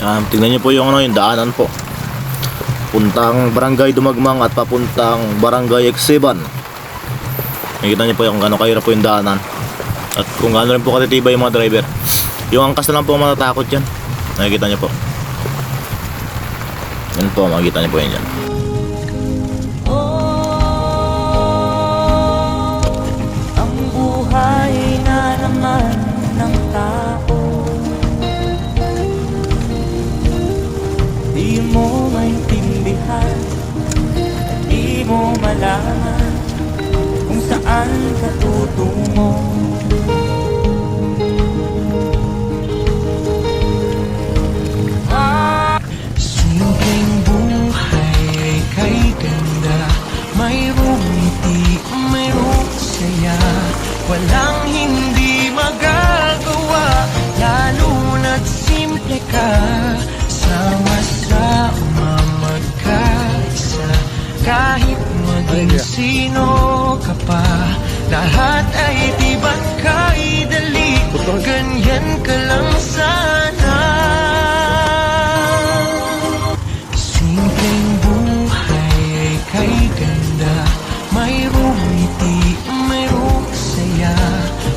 Tingnan niyo po yung yung daanan po. Puntang Barangay Dumagmang at papuntang Barangay Exiban. Nakikita niyo po yung gaano kahirap po yung daanan. At kung gaano rin po katitibay yung mga driver. Yung angkas na lang po ang matatakot yan. Nakikita niyo po. Yan po, makikita niyo po yan dyan. Ang buhay na naman ng tao, di mo maintindihan, di mo malaman kung saan ka tutungo. Simpleng buhay ay kay ganda, mayroong ngiti, mayroong saya, walang hindi magagawa, lalo na't simple ka. Sama-sama magkaisa, kahit maging sino ka pa, lahat ay tibat kay dali, ganyan ka lang sana. Simpleng buhay ay kay ganda, mayroong ngiti, mayroong saya,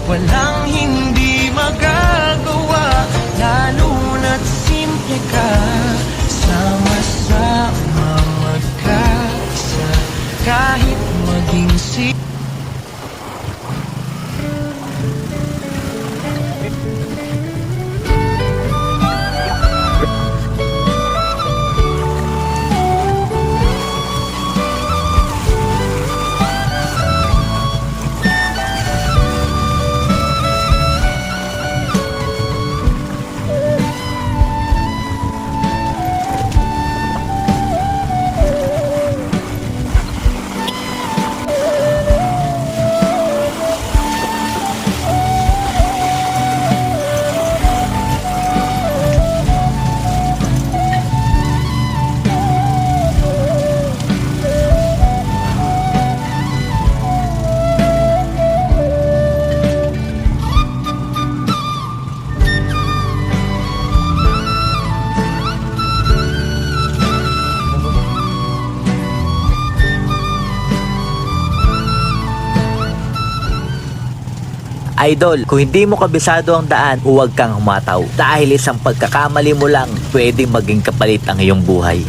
walang hindi magagawa, lalo na't simple ka. Sama-sama magkaisa, kahit maging Idol, kung hindi mo kabisado ang daan, huwag kang humataw. Dahil isang pagkakamali mo lang, pwedeng maging kapalit ang iyong buhay.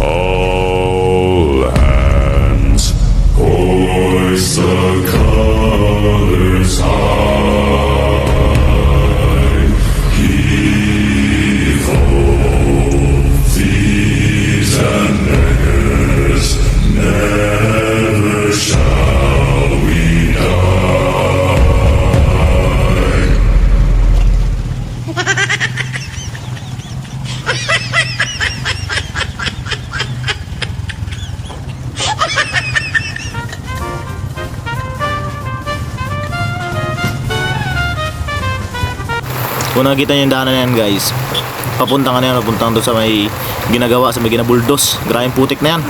All hands, hoist the colors high. Heave ho, thieves and beggars, never shall we die. Kung nakikita niyo yung daanan na yan guys, papuntang ka na yan, papuntang doon sa may ginagawa, sa may ginabuldos. Grahing putik na yan.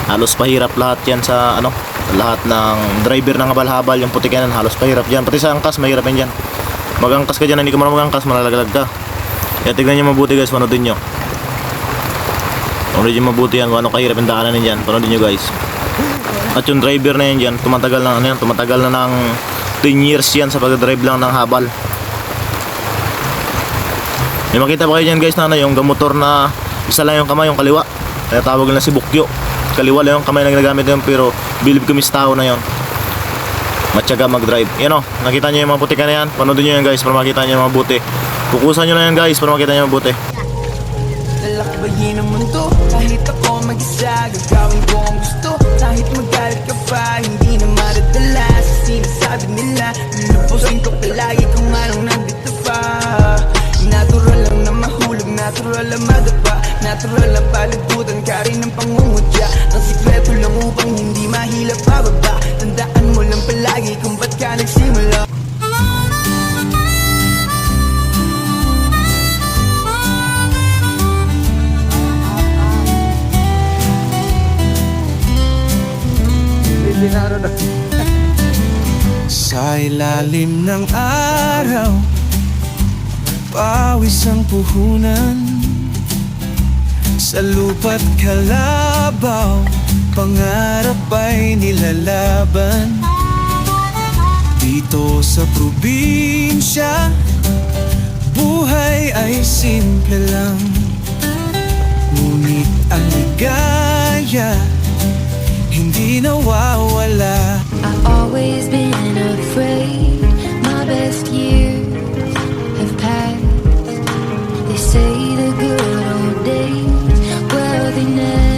Halos pahirap lahat yan sa lahat ng driver ng habal-habal, yung putik yan, halos pahirap yan. Pati sa angkas, mahirap yan dyan. Magangkas ka dyan, hindi ka marunong magangkas, malalaglag ka. Kaya tignan nyo mabuti guys, panoodin nyo. Panoodin nyo mabuti yan kung ano kahirap yung daanan yan, panoodin nyo guys. At yung driver na yan dyan, tumatagal na ng 10 years yan sa pag-drive lang ng habal. May makita pa kayo dyan guys na yung gamotor na isa lang yung kamay, yung kaliwa. Kaya tawag na si Bukyo. Kaliwa lang yung kamay na ginagamit yun, pero bilib kumis tao na yun. Matyaga mag-drive. Yan o, nakita nyo yung mga putika na yan. Panoodin nyo yan guys para makita nyo yung mabuti. Kukusan nyo na yan guys para makita nyo yung mabuti. lalakbayin ang mundo, kahit ako mag-isa, gagawin ko ang gusto. Kahit magalit ka pa, hindi na madadala sa sinasabi nila. Lulubusin ko palagi kung anong nandito pa. Natural lang na mahulog, natural lang madapa, natural lang palagutan ka rin ng pangungutya. Ang sikreto lang upang hindi mahilap pababa. Tandaan mo lang palagi kung ba't ka nagsimula. Sa ilalim ng araw, pawis ang puhunan, sa lupa't kalabaw, pangarap ay nilalaban. Dito sa probinsya, buhay ay simple lang, ngunit ang ligaya hindi nawawala. I've always been afraid my best years have passed. They say the good old days, well, they never